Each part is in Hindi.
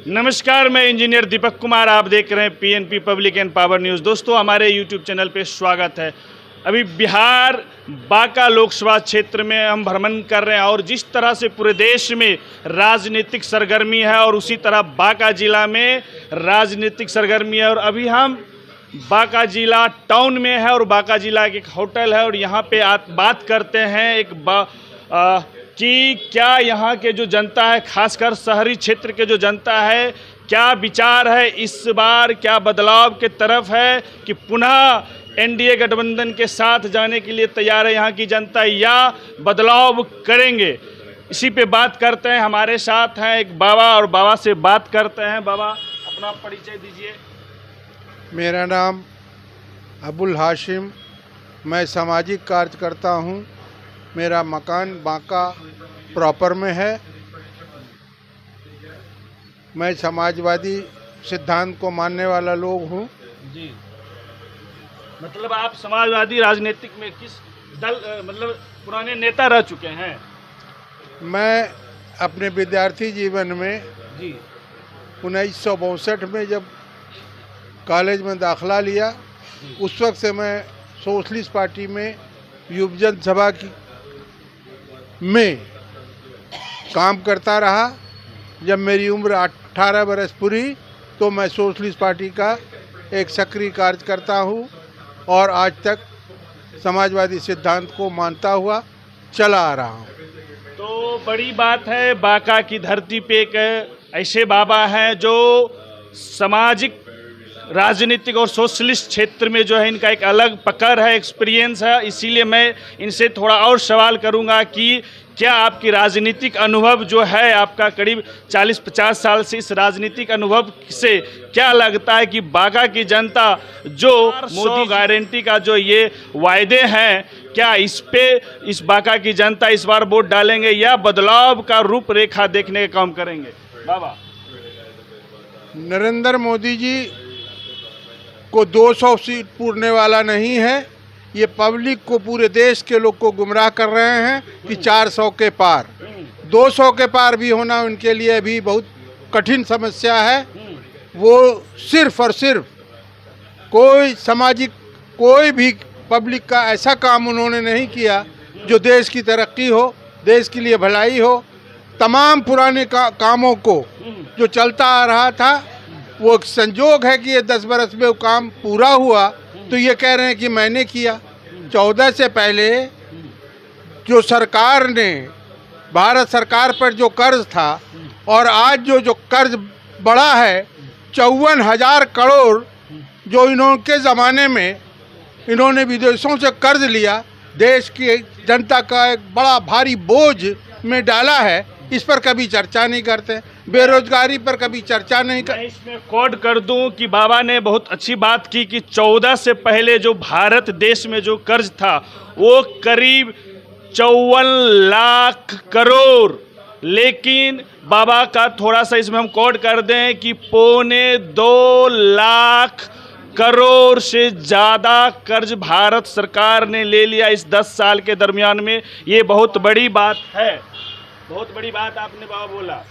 नमस्कार, मैं इंजीनियर दीपक कुमार। आप देख रहे हैं PNP public and power news. दोस्तों, हमारे यूट्यूब चैनल पे स्वागत है। अभी बिहार बांका लोकसभा क्षेत्र में हम भ्रमण कर रहे हैं और जिस तरह से पूरे देश में राजनीतिक सरगर्मी है और उसी तरह बांका जिला में राजनीतिक सरगर्मी है। और अभी हम बांका जिला टाउन में है और बांका जिला के एक होटल है और यहाँ पे बात करते हैं कि क्या यहाँ के जो जनता है, खासकर शहरी क्षेत्र के जो जनता है, क्या विचार है इस बार, क्या बदलाव के तरफ है कि पुनः एनडीए गठबंधन के साथ जाने के लिए तैयार है यहाँ की जनता या बदलाव करेंगे। इसी पे बात करते हैं। हमारे साथ हैं एक बाबा और बाबा से बात करते हैं। बाबा, अपना परिचय दीजिए। मेरा नाम अबुल हाशिम, मैं सामाजिक कार्यकर्ता हूँ। मेरा मकान बांका प्रॉपर में है। मैं समाजवादी सिद्धांत को मानने वाला लोग हूँ। जी, मतलब आप समाजवादी राजनीतिक में किस दल, मतलब पुराने नेता रह चुके हैं? मैं अपने विद्यार्थी जीवन में जी 1962 में जब कॉलेज में दाखिला लिया, उस वक्त से मैं सोशलिस्ट पार्टी में युवजन सभा में काम करता रहा। जब मेरी उम्र 18 बरस पूरी तो मैं सोशलिस्ट पार्टी का एक सक्रिय कार्यकर्ता हूँ और आज तक समाजवादी सिद्धांत को मानता हुआ चला आ रहा हूँ। तो बड़ी बात है, बांका की धरती पे एक ऐसे बाबा हैं जो सामाजिक, राजनीतिक और सोशलिस्ट क्षेत्र में जो है इनका एक अलग पकड़ है, एक्सपीरियंस है। इसीलिए मैं इनसे थोड़ा और सवाल करूंगा कि क्या आपकी राजनीतिक अनुभव जो है, आपका करीब 40-50 साल से इस राजनीतिक अनुभव से क्या लगता है कि बांका की जनता जो मोदी गारंटी का जो ये वायदे हैं, क्या इस बांका की जनता इस बार वोट डालेंगे या बदलाव का रूपरेखा देखने का काम करेंगे? बाबा, नरेंद्र मोदी जी को 200 सीट पूरने वाला नहीं है। ये पब्लिक को, पूरे देश के लोग को गुमराह कर रहे हैं कि 400 के पार, 200 के पार भी होना उनके लिए भी बहुत कठिन समस्या है। वो सिर्फ और सिर्फ कोई भी पब्लिक का ऐसा काम उन्होंने नहीं किया जो देश की तरक्की हो, देश के लिए भलाई हो। तमाम पुराने कामों को जो चलता आ रहा था, वो संजोग है कि ये 10 बरस में वो काम पूरा हुआ तो ये कह रहे हैं कि मैंने किया। 14 से पहले जो सरकार ने, भारत सरकार पर जो कर्ज था और आज जो कर्ज बढ़ा है 54,000 करोड़, जो इनके ज़माने में इन्होंने विदेशों से कर्ज लिया, देश की जनता का एक बड़ा भारी बोझ में डाला है। इस पर कभी चर्चा नहीं करते। बेरोजगारी पर कभी चर्चा नहीं करते। मैं इसमें कोड कर दूं कि बाबा ने बहुत अच्छी बात की कि 14 से पहले जो भारत देश में जो कर्ज था वो करीब 54 लाख करोड़, लेकिन बाबा का थोड़ा सा इसमें हम कोड कर दें कि 2.25 लाख करोड़ से ज़्यादा कर्ज भारत सरकार ने ले लिया इस 10 साल के दरमियान में। ये बहुत बड़ी बात है, बहुत बड़ी बात आपने बाबा बोला।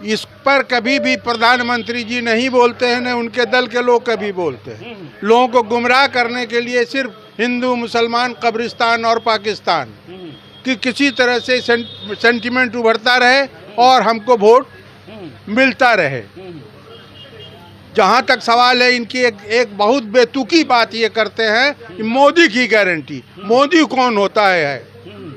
इस पर कभी भी प्रधानमंत्री जी नहीं बोलते हैं, न उनके दल के लोग कभी बोलते हैं। लोगों को गुमराह करने के लिए सिर्फ हिंदू, मुसलमान, कब्रिस्तान और पाकिस्तान कि किसी तरह से सेंटिमेंट उभरता रहे और हमको वोट मिलता रहे। जहाँ तक सवाल है, इनकी एक बहुत बेतुकी बात ये करते हैं कि मोदी की गारंटी। मोदी कौन होता है?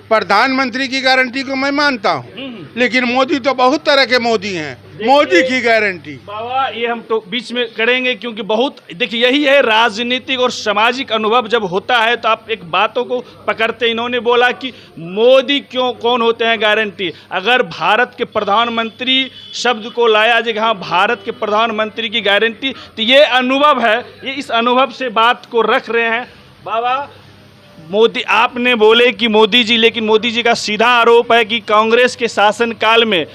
प्रधानमंत्री की गारंटी को मैं मानता हूँ, लेकिन मोदी तो बहुत तरह के मोदी हैं। मोदी की गारंटी बाबा, ये हम तो बीच में करेंगे क्योंकि बहुत, देखिए, यही है राजनीतिक और सामाजिक अनुभव जब होता है तो आप एक बातों को पकड़ते। इन्होंने बोला कि मोदी कौन होते हैं गारंटी। अगर भारत के प्रधानमंत्री शब्द को लाया जाएगा, हाँ भारत के प्रधानमंत्री की गारंटी, तो ये अनुभव है, ये इस अनुभव से बात को रख रहे हैं। बाबा, मोदी, आपने बोले कि मोदी जी, लेकिन मोदी जी का सीधा आरोप है कि कांग्रेस के शासनकाल में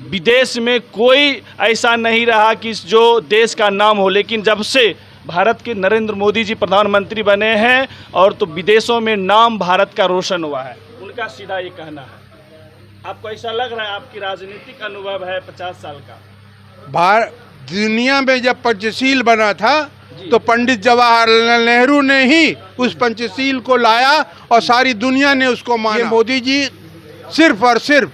विदेश में कोई ऐसा नहीं रहा कि जो देश का नाम हो, लेकिन जब से भारत के नरेंद्र मोदी जी प्रधानमंत्री बने हैं और तो विदेशों में नाम भारत का रोशन हुआ है। उनका सीधा ये कहना है। आपको ऐसा लग रहा है? आपकी राजनीतिक अनुभव है 50 साल का। दुनिया में जब पंचशील बना था तो पंडित जवाहरलाल नेहरू ने ही उस पंचशील को लाया और सारी दुनिया ने उसको माना। ये मोदी जी सिर्फ और सिर्फ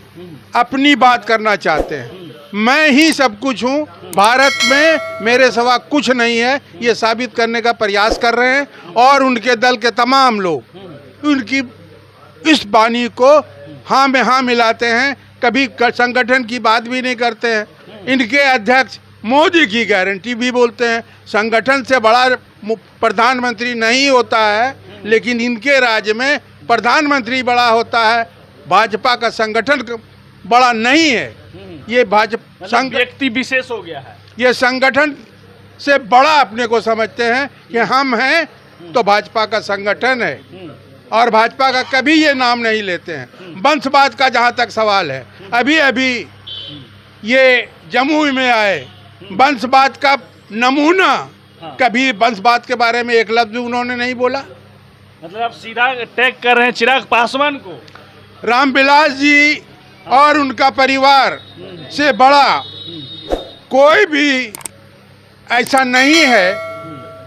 अपनी बात करना चाहते हैं। मैं ही सब कुछ हूँ, भारत में मेरे सिवा कुछ नहीं है, ये साबित करने का प्रयास कर रहे हैं। और उनके दल के तमाम लोग उनकी इस वाणी को हाँ में हाँ मिलाते हैं, कभी संगठन की बात भी नहीं करते हैं। इनके अध्यक्ष मोदी की गारंटी भी बोलते हैं। संगठन से बड़ा प्रधानमंत्री नहीं होता है, लेकिन इनके राज्य में प्रधानमंत्री बड़ा होता है। भाजपा का संगठन बड़ा नहीं है, ये भाजपा व्यक्ति विशेष हो गया है। ये संगठन से बड़ा अपने को समझते हैं कि हम हैं तो भाजपा का संगठन है, और भाजपा का कभी ये नाम नहीं लेते हैं। वंशवाद का जहाँ तक सवाल है, अभी अभी ये जमुई में आए, वंशवाद का नमूना, कभी वंशवाद के बारे में एक लफ्ज उन्होंने नहीं बोला। मतलब आप सीधा अटैक कर रहे हैं चिराग पासवान को। रामविलास जी और उनका परिवार से बड़ा कोई भी ऐसा नहीं है।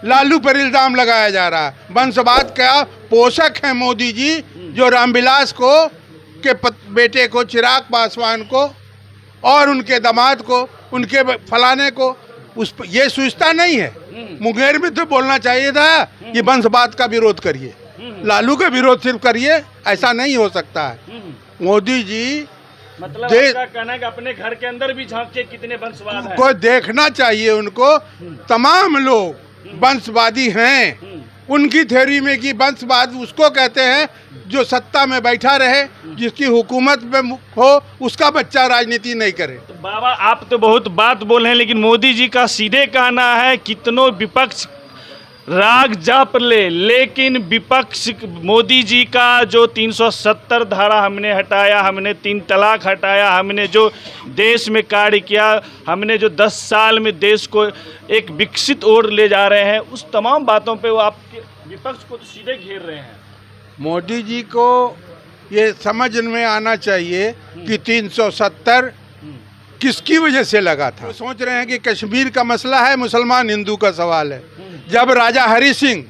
लालू पर इल्जाम लगाया जा रहा है। वंशवाद का पोषक है मोदी जी, जो रामविलास को के बेटे को, चिराग पासवान को और उनके दामाद को, उनके फलाने को, उस ये सोचता नहीं है। मुंगेर में तो बोलना चाहिए था कि वंशवाद का विरोध करिए, लालू का विरोध सिर्फ करिए, ऐसा नहीं हो सकता है। मोदी जी मतलब आपका कहना है कि अपने घर के अंदर भी झांक के कितने वंशवाद हैं। को देखना चाहिए उनको। तमाम लोग वंशवादी हैं। उनकी थ्योरी में कि वंशवाद उसको कहते हैं जो सत्ता में बैठा रहे, जिसकी हुकूमत में हो, उसका बच्चा राजनीति नहीं करे। तो बाबा आप तो बहुत बात बोल रहे हैं, लेकिन मोदी जी का सीधे कहना है कितनों विपक्ष राग जाप ले, लेकिन विपक्ष मोदी जी का जो 370 धारा हमने हटाया, हमने 3 तलाक हटाया, हमने जो देश में कार्य किया, हमने जो 10 साल में देश को एक विकसित ओर ले जा रहे हैं, उस तमाम बातों पे वो आपके विपक्ष को तो सीधे घेर रहे हैं। मोदी जी को ये समझ में आना चाहिए कि 370 किसकी वजह से लगा था। वो सोच रहे हैं कि कश्मीर का मसला है, मुसलमान हिंदू का सवाल है। जब राजा हरि सिंह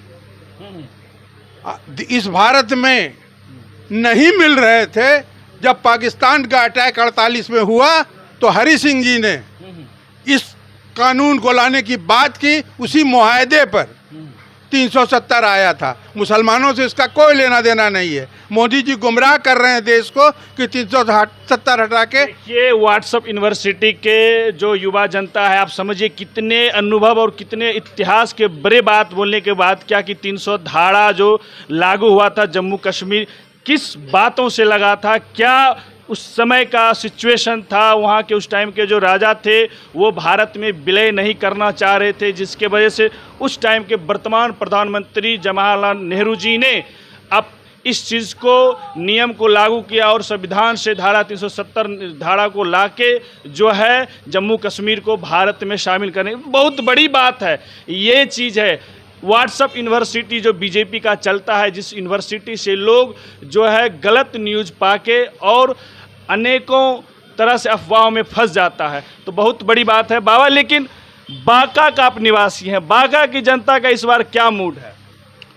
इस भारत में नहीं मिल रहे थे, जब पाकिस्तान का अटैक 48 में हुआ, तो हरि सिंह जी ने इस कानून को लाने की बात की। उसी मुआहदे पर 370 आया था। मुसलमानों से इसका कोई लेना देना नहीं है। मोदी जी गुमराह कर रहे हैं देश को कि 370 हटा के। ये व्हाट्सएप यूनिवर्सिटी के जो युवा जनता है, आप समझिए कितने अनुभव और कितने इतिहास के बड़े बात बोलने के बाद क्या कि 300 धारा जो लागू हुआ था जम्मू कश्मीर, किस बातों से लगा था, क्या उस समय का सिचुएशन था, वहाँ के उस टाइम के जो राजा थे वो भारत में विलय नहीं करना चाह रहे थे, जिसके वजह से उस टाइम के वर्तमान प्रधानमंत्री जवाहरलाल नेहरू जी ने अब इस चीज़ को नियम को लागू किया और संविधान से धारा 370 धारा को लाके जो है जम्मू कश्मीर को भारत में शामिल करने। बहुत बड़ी बात है ये चीज़ है। व्हाट्सएप यूनिवर्सिटी जो बीजेपी का चलता है, जिस यूनिवर्सिटी से लोग जो है गलत न्यूज़ पाके और अनेकों तरह से अफवाहों में फंस जाता है, तो बहुत बड़ी बात है बाबा। लेकिन बांका का आप निवासी हैं, बांका की जनता का इस बार क्या मूड है?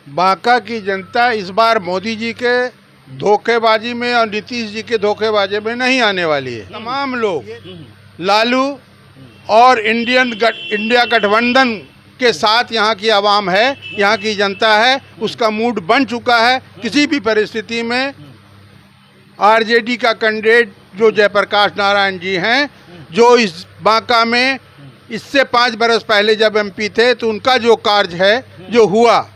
बांका की जनता इस बार मोदी जी के धोखेबाजी में और नीतीश जी के धोखेबाजी में नहीं आने वाली है। तमाम लोग लालू और इंडिया गठबंधन के साथ यहाँ की आवाम है, यहाँ की जनता है, उसका मूड बन चुका है। किसी भी परिस्थिति में आरजेडी का कैंडिडेट जो जयप्रकाश नारायण जी हैं, जो इस बांका में इससे 5 बरस पहले जब एमपी थे, तो उनका जो कार्य है जो हुआ,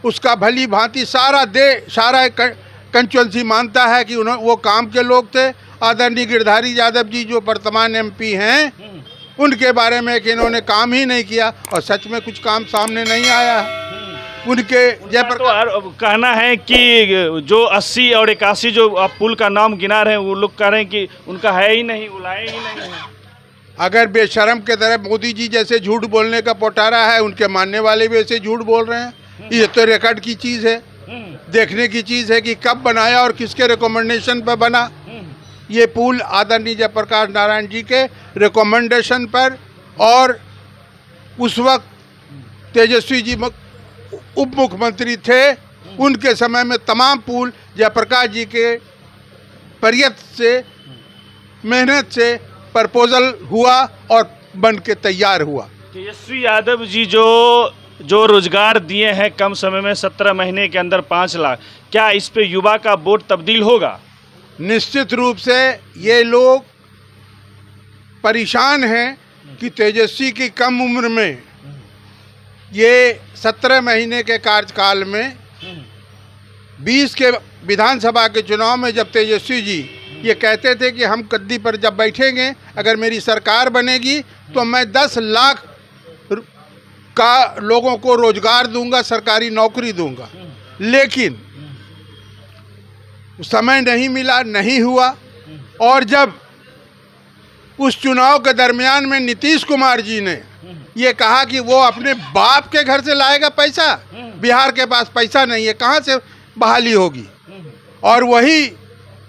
उसका भली भांति सारा कंस्टिट्यूएंसी मानता है कि वो काम के लोग थे। आदरणीय गिरधारी यादव जी जो वर्तमान एमपी हैं, उनके बारे में कि इन्होंने काम ही नहीं किया, और सच में कुछ काम सामने नहीं आया। उनके जयप्रकाश तो कहना है कि जो 80 और 81 जो आप पुल का नाम गिना रहे हैं, वो लोग कह रहे हैं कि उनका है ही नहीं, बुलाए ही नहीं है। अगर बेशरम के तरह मोदी जी जैसे झूठ बोलने का पोटारा है, उनके मानने वाले भी ऐसे झूठ बोल रहे हैं। ये तो रिकॉर्ड की चीज़ है, देखने की चीज़ है कि कब बनाया और किसके रिकमेंडेशन पर बना। ये पुल आदरणीय जयप्रकाश नारायण जी के रिकमेंडेशन पर और उस वक्त तेजस्वी जी उप मुख्यमंत्री थे, उनके समय में तमाम पुल जयप्रकाश जी के प्रयत्न से, मेहनत से प्रपोजल हुआ और बन के तैयार हुआ। तेजस्वी यादव जी जो रोजगार दिए हैं कम समय में 17 महीने के अंदर 5 लाख, क्या इस पे युवा का वोट तब्दील होगा? निश्चित रूप से ये लोग परेशान हैं कि तेजस्वी की कम उम्र में, ये 17 महीने के कार्यकाल में 20 के विधानसभा के चुनाव में जब तेजस्वी जी ये कहते थे कि हम गद्दी पर जब बैठेंगे, अगर मेरी सरकार बनेगी तो मैं 10 लाख का लोगों को रोजगार दूंगा, सरकारी नौकरी दूंगा, लेकिन समय नहीं मिला, नहीं हुआ। और जब उस चुनाव के दरमियान में नीतीश कुमार जी ने ये कहा कि वो अपने बाप के घर से लाएगा पैसा, बिहार के पास पैसा नहीं है, कहाँ से बहाली होगी। और वही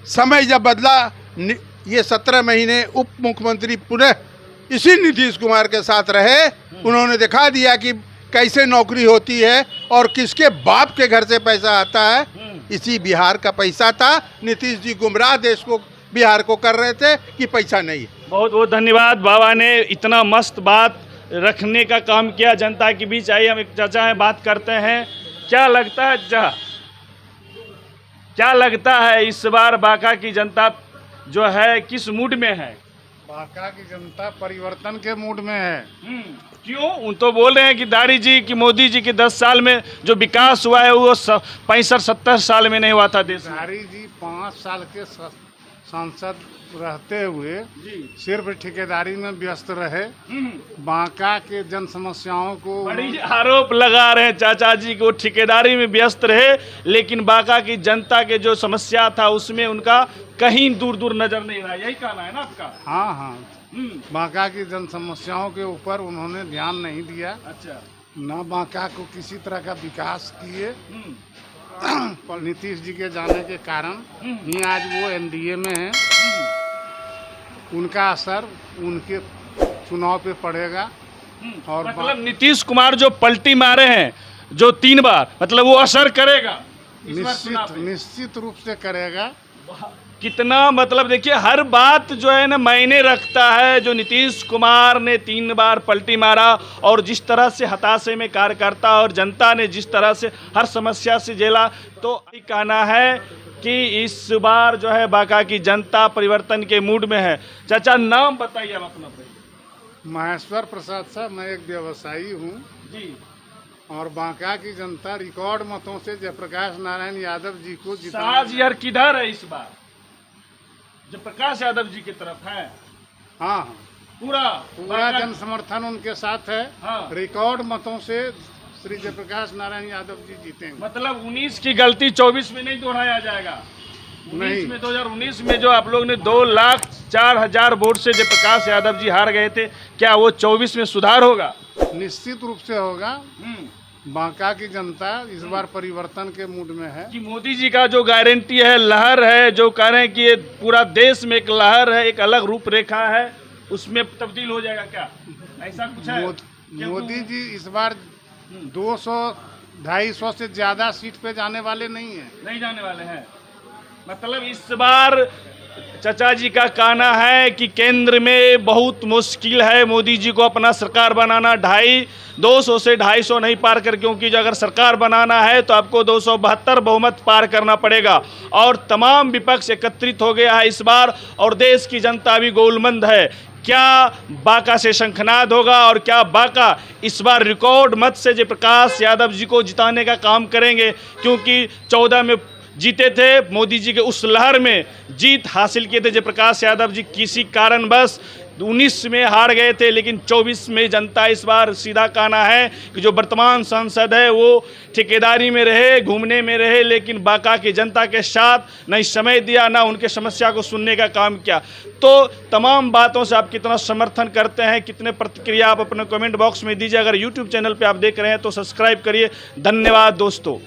समय जब बदला, ये 17 महीने उप मुख्यमंत्री पुनः इसी नीतीश कुमार के साथ रहे, उन्होंने दिखा दिया कि कैसे नौकरी होती है और किसके बाप के घर से पैसा आता है। इसी बिहार का पैसा था। नीतीश जी गुमराह देश को, बिहार को कर रहे थे कि पैसा नहीं है। बहुत बहुत धन्यवाद। बाबा ने इतना मस्त बात रखने का काम किया जनता के बीच। आइए हम एक चाचा हैं, बात करते हैं। क्या लगता है चाचा, क्या लगता है इस बार बांका की जनता जो है किस मूड में है? बांका की जनता परिवर्तन के मूड में है। क्यों? उन तो बोल रहे हैं कि दाढ़ी जी की, मोदी जी के 10 साल में जो विकास हुआ है वो 65-70 साल में नहीं हुआ था देश में। दाढ़ी जी 5 साल के सांसद रहते हुए सिर्फ ठेकेदारी में व्यस्त रहे। बांका के जन समस्याओं को बड़ी आरोप लगा रहे हैं चाचा जी को, ठेकेदारी में व्यस्त रहे, लेकिन बांका की जनता के जो समस्या था उसमें उनका कहीं दूर दूर नजर नहीं रहा। यही कहना है ना आपका? हाँ हाँ, बांका की जन समस्याओं के ऊपर उन्होंने ध्यान नहीं दिया। अच्छा। न बांका को किसी तरह का विकास किए। नीतीश जी के जाने के कारण ही आज वो एनडीए में है। उनका असर उनके चुनाव पे पड़ेगा। और मतलब नीतीश कुमार जो पलटी मारे हैं जो 3 बार, मतलब वो असर करेगा निश्चित रूप से करेगा। कितना, मतलब देखिए हर बात जो है ना मायने रखता है। जो नीतीश कुमार ने 3 बार पलटी मारा और जिस तरह से हताशे में कार्यकर्ता और जनता ने जिस तरह से हर समस्या से झेला, तो कहना है कि इस बार जो है बांका की जनता परिवर्तन के मूड में है। चाचा नाम बताइए आप अपना। महेश्वर प्रसाद साहब, मैं एक व्यवसायी हूँ जी। और बांका की जनता रिकॉर्ड मतों से जयप्रकाश नारायण यादव जी को साज यार किधर है इस बार? जयप्रकाश यादव जी की तरफ है। हाँ, पूरा जन समर्थन उनके साथ है। हाँ। रिकॉर्ड मतों से श्री जयप्रकाश नारायण यादव जी जीतेंगे। मतलब 19 की गलती 24 में नहीं दोहराया जाएगा। 19 में 2019 में जो आप लोग ने 2,04,000 वोट से जयप्रकाश यादव जी हार गए थे, क्या वो 24 में सुधार होगा? निश्चित रूप से होगा। बांका की जनता इस बार परिवर्तन के मूड में है कि मोदी जी का जो गारंटी है, लहर है, जो कह रहे हैं कि ये पूरा देश में एक लहर है, एक अलग रूपरेखा है, उसमें तब्दील हो जाएगा क्या? ऐसा कुछ है? मोदी जी इस बार 200-250 से ज्यादा सीट पे जाने वाले नहीं जाने वाले हैं। मतलब इस बार चाचा जी का कहना है कि केंद्र में बहुत मुश्किल है मोदी जी को अपना सरकार बनाना। 200 से 250 नहीं पार कर, क्योंकि जो अगर सरकार बनाना है तो आपको 272 बहुमत पार करना पड़ेगा। और तमाम विपक्ष एकत्रित हो गया है इस बार और देश की जनता भी गोलमंद है। क्या बांका से शंखनाद होगा और क्या बांका इस बार रिकॉर्ड मत से जयप्रकाश यादव जी को जिताने का काम करेंगे? क्योंकि 14 में जीते थे, मोदी जी के उस लहर में जीत हासिल किए थे जयप्रकाश यादव जी, किसी कारणवश 19 में हार गए थे। लेकिन 24 में जनता इस बार सीधा कहना है कि जो वर्तमान सांसद है वो ठेकेदारी में रहे, घूमने में रहे, लेकिन बांका की जनता के साथ न समय दिया, ना उनके समस्या को सुनने का काम किया। तो तमाम बातों से आप कितना समर्थन करते हैं, कितने प्रतिक्रिया आप अपने कमेंट बॉक्स में दीजिए। अगर यूट्यूब चैनल पर आप देख रहे हैं तो सब्सक्राइब करिए। धन्यवाद दोस्तों।